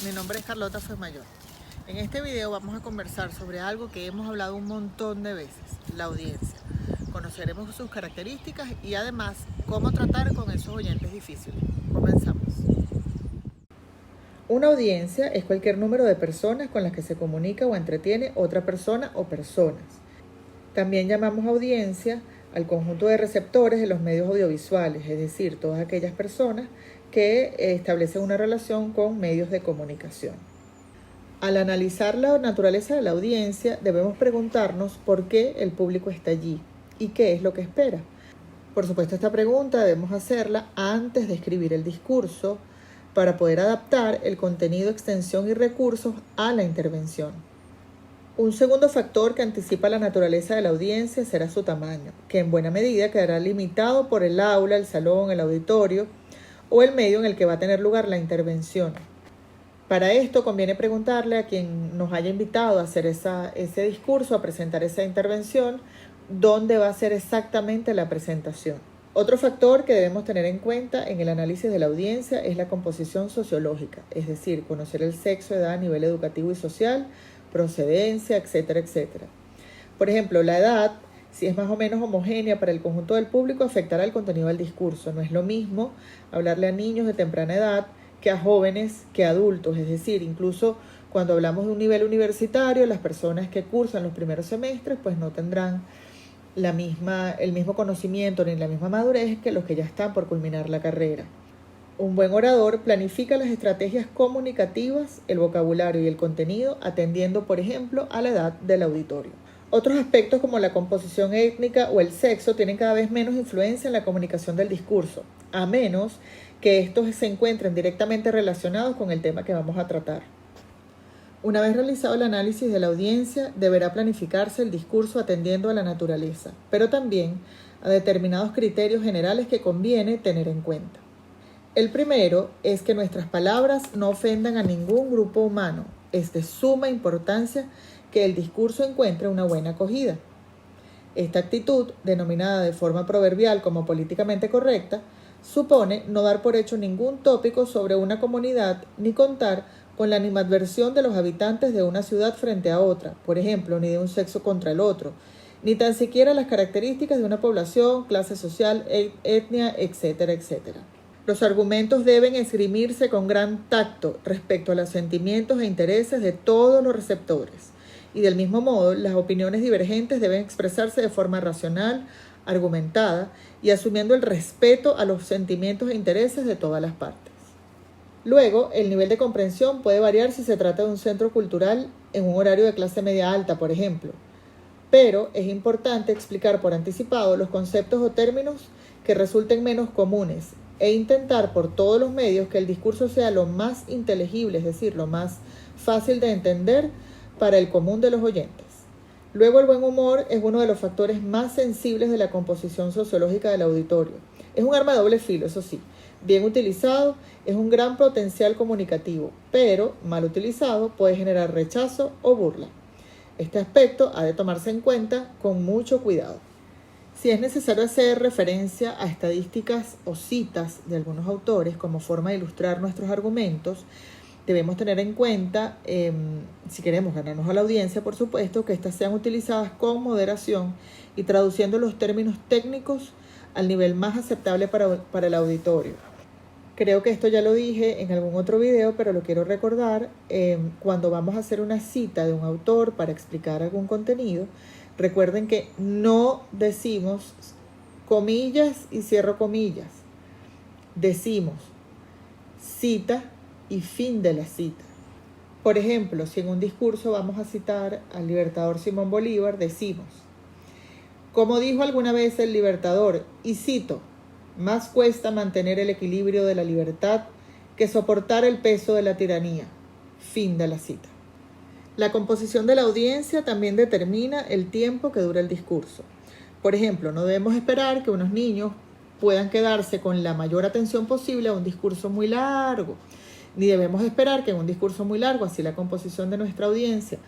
Mi nombre es Carlota Fuenmayor. En este video vamos a conversar sobre algo que hemos hablado un montón de veces, la audiencia. Conoceremos sus características y además cómo tratar con esos oyentes difíciles. Comenzamos. Una audiencia es cualquier número de personas con las que se comunica o entretiene otra persona o personas. También llamamos audiencia al conjunto de receptores de los medios audiovisuales, es decir, todas aquellas personas que establecen una relación con medios de comunicación. Al analizar la naturaleza de la audiencia, debemos preguntarnos por qué el público está allí y qué es lo que espera. Por supuesto, esta pregunta debemos hacerla antes de escribir el discurso para poder adaptar el contenido, extensión y recursos a la intervención. Un segundo factor que anticipa la naturaleza de la audiencia será su tamaño, que en buena medida quedará limitado por el aula, el salón, el auditorio o el medio en el que va a tener lugar la intervención. Para esto conviene preguntarle a quien nos haya invitado a hacer ese discurso, a presentar esa intervención, dónde va a ser exactamente la presentación. Otro factor que debemos tener en cuenta en el análisis de la audiencia es la composición sociológica, es decir, conocer el sexo, edad, nivel educativo y social, procedencia, etcétera, etcétera. Por ejemplo, la edad, si es más o menos homogénea para el conjunto del público, afectará el contenido del discurso. No es lo mismo hablarle a niños de temprana edad que a jóvenes, que a adultos. Es decir, incluso cuando hablamos de un nivel universitario, las personas que cursan los primeros semestres pues no tendrán el mismo conocimiento ni la misma madurez que los que ya están por culminar la carrera. Un buen orador planifica las estrategias comunicativas, el vocabulario y el contenido, atendiendo, por ejemplo, a la edad del auditorio. Otros aspectos como la composición étnica o el sexo tienen cada vez menos influencia en la comunicación del discurso, a menos que estos se encuentren directamente relacionados con el tema que vamos a tratar. Una vez realizado el análisis de la audiencia, deberá planificarse el discurso atendiendo a la naturaleza, pero también a determinados criterios generales que conviene tener en cuenta. El primero es que nuestras palabras no ofendan a ningún grupo humano. Es de suma importancia que el discurso encuentre una buena acogida. Esta actitud, denominada de forma proverbial como políticamente correcta, supone no dar por hecho ningún tópico sobre una comunidad ni contar con la animadversión de los habitantes de una ciudad frente a otra, por ejemplo, ni de un sexo contra el otro, ni tan siquiera las características de una población, clase social, etnia, etcétera, etcétera. Los argumentos deben esgrimirse con gran tacto respecto a los sentimientos e intereses de todos los receptores. Y del mismo modo, las opiniones divergentes deben expresarse de forma racional, argumentada y asumiendo el respeto a los sentimientos e intereses de todas las partes. Luego, el nivel de comprensión puede variar si se trata de un centro cultural en un horario de clase media alta, por ejemplo. Pero es importante explicar por anticipado los conceptos o términos que resulten menos comunes e intentar por todos los medios que el discurso sea lo más inteligible, es decir, lo más fácil de entender para el común de los oyentes. Luego, el buen humor es uno de los factores más sensibles de la composición sociológica del auditorio. Es un arma de doble filo, eso sí. Bien utilizado, es un gran potencial comunicativo, pero mal utilizado puede generar rechazo o burla. Este aspecto ha de tomarse en cuenta con mucho cuidado. Si es necesario hacer referencia a estadísticas o citas de algunos autores como forma de ilustrar nuestros argumentos, debemos tener en cuenta, si queremos ganarnos a la audiencia, por supuesto, que éstas sean utilizadas con moderación y traduciendo los términos técnicos al nivel más aceptable para el auditorio. Creo que esto ya lo dije en algún otro video, pero lo quiero recordar. Cuando vamos a hacer una cita de un autor para explicar algún contenido, recuerden que no decimos comillas y cierro comillas. Decimos cita y fin de la cita. Por ejemplo, si en un discurso vamos a citar al libertador Simón Bolívar, decimos, como dijo alguna vez el libertador, y cito, más cuesta mantener el equilibrio de la libertad que soportar el peso de la tiranía. Fin de la cita. La composición de la audiencia también determina el tiempo que dura el discurso. Por ejemplo, no debemos esperar que unos niños puedan quedarse con la mayor atención posible a un discurso muy largo, ni debemos esperar que en un discurso muy largo, así la composición de nuestra audiencia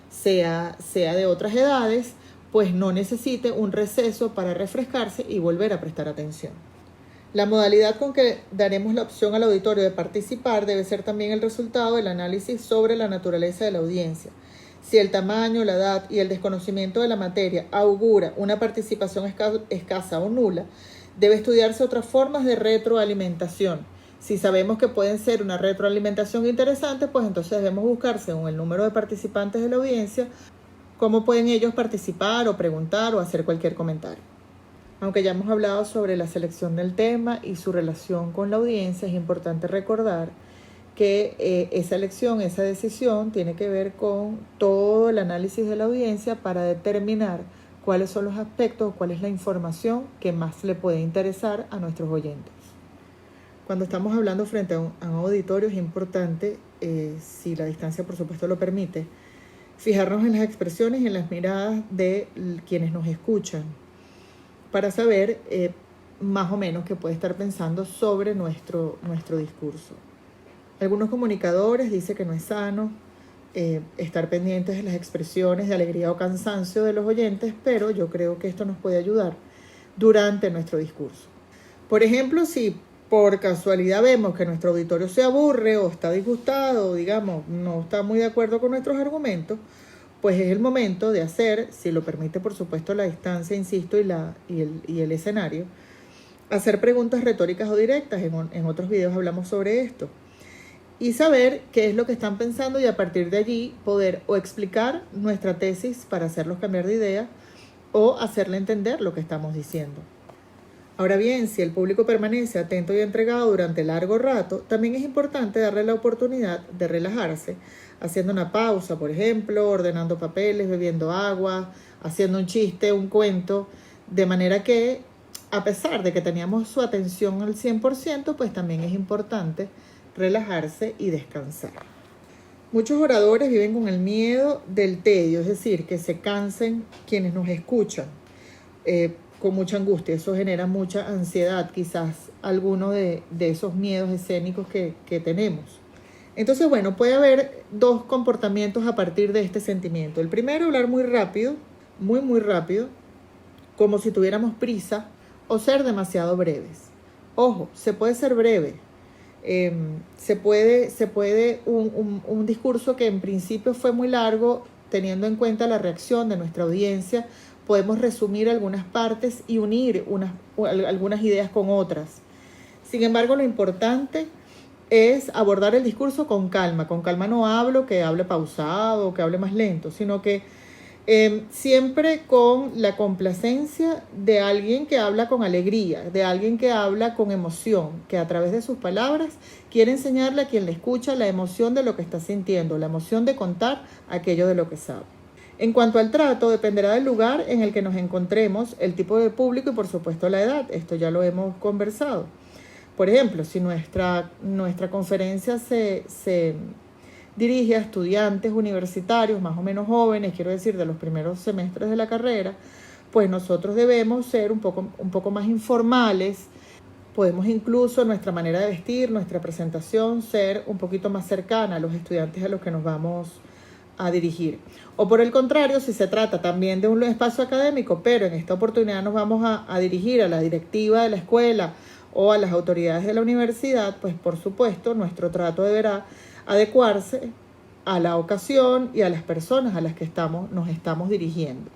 sea de otras edades, pues no necesite un receso para refrescarse y volver a prestar atención. La modalidad con que daremos la opción al auditorio de participar debe ser también el resultado del análisis sobre la naturaleza de la audiencia. Si el tamaño, la edad y el desconocimiento de la materia augura una participación escasa o nula, debe estudiarse otras formas de retroalimentación. Si sabemos que pueden ser una retroalimentación interesante, pues entonces debemos buscar, según el número de participantes de la audiencia, cómo pueden ellos participar o preguntar o hacer cualquier comentario. Aunque ya hemos hablado sobre la selección del tema y su relación con la audiencia, es importante recordar que esa elección, esa decisión tiene que ver con todo el análisis de la audiencia para determinar cuáles son los aspectos, cuál es la información que más le puede interesar a nuestros oyentes. Cuando estamos hablando frente a un auditorio es importante, si la distancia por supuesto lo permite, fijarnos en las expresiones y en las miradas de quienes nos escuchan para saber más o menos qué puede estar pensando sobre nuestro discurso. Algunos comunicadores dicen que no es sano estar pendientes de las expresiones de alegría o cansancio de los oyentes, pero yo creo que esto nos puede ayudar durante nuestro discurso. Por ejemplo, si por casualidad vemos que nuestro auditorio se aburre o está disgustado, digamos, no está muy de acuerdo con nuestros argumentos, pues es el momento de hacer, si lo permite por supuesto la distancia, insisto, y el escenario, hacer preguntas retóricas o directas. En otros videos hablamos sobre esto. Y saber qué es lo que están pensando y a partir de allí poder o explicar nuestra tesis para hacerlos cambiar de idea o hacerle entender lo que estamos diciendo. Ahora bien, si el público permanece atento y entregado durante largo rato, también es importante darle la oportunidad de relajarse, haciendo una pausa, por ejemplo, ordenando papeles, bebiendo agua, haciendo un chiste, un cuento, de manera que, a pesar de que teníamos su atención al 100%, pues también es importante relajarse y descansar. Muchos oradores viven con el miedo del tedio, es decir, que se cansen quienes nos escuchan, con mucha angustia. Eso genera mucha ansiedad, quizás alguno de esos miedos escénicos que tenemos. Entonces, bueno, puede haber dos comportamientos a partir de este sentimiento. El primero, hablar muy rápido, muy rápido, como si tuviéramos prisa, o ser demasiado breves. Ojo, se puede ser breve. Se puede un discurso que en principio fue muy largo, teniendo en cuenta la reacción de nuestra audiencia, podemos resumir algunas partes y unir algunas ideas con otras. Sin embargo, lo importante es abordar el discurso con calma. Con calma no hablo que hable pausado o que hable más lento, sino que siempre con la complacencia de alguien que habla con alegría, de alguien que habla con emoción, que a través de sus palabras quiere enseñarle a quien le escucha la emoción de lo que está sintiendo, la emoción de contar aquello de lo que sabe. En cuanto al trato, dependerá del lugar en el que nos encontremos, el tipo de público y por supuesto la edad. Esto ya lo hemos conversado. Por ejemplo, si nuestra conferencia se dirige a estudiantes universitarios más o menos jóvenes, quiero decir, de los primeros semestres de la carrera, pues nosotros debemos ser un poco más informales. Podemos incluso, nuestra manera de vestir, nuestra presentación, ser un poquito más cercana a los estudiantes a los que nos vamos a dirigir. O por el contrario, si se trata también de un espacio académico, pero en esta oportunidad nos vamos a dirigir a la directiva de la escuela o a las autoridades de la universidad, pues por supuesto nuestro trato deberá adecuarse a la ocasión y a las personas a las que nos estamos dirigiendo.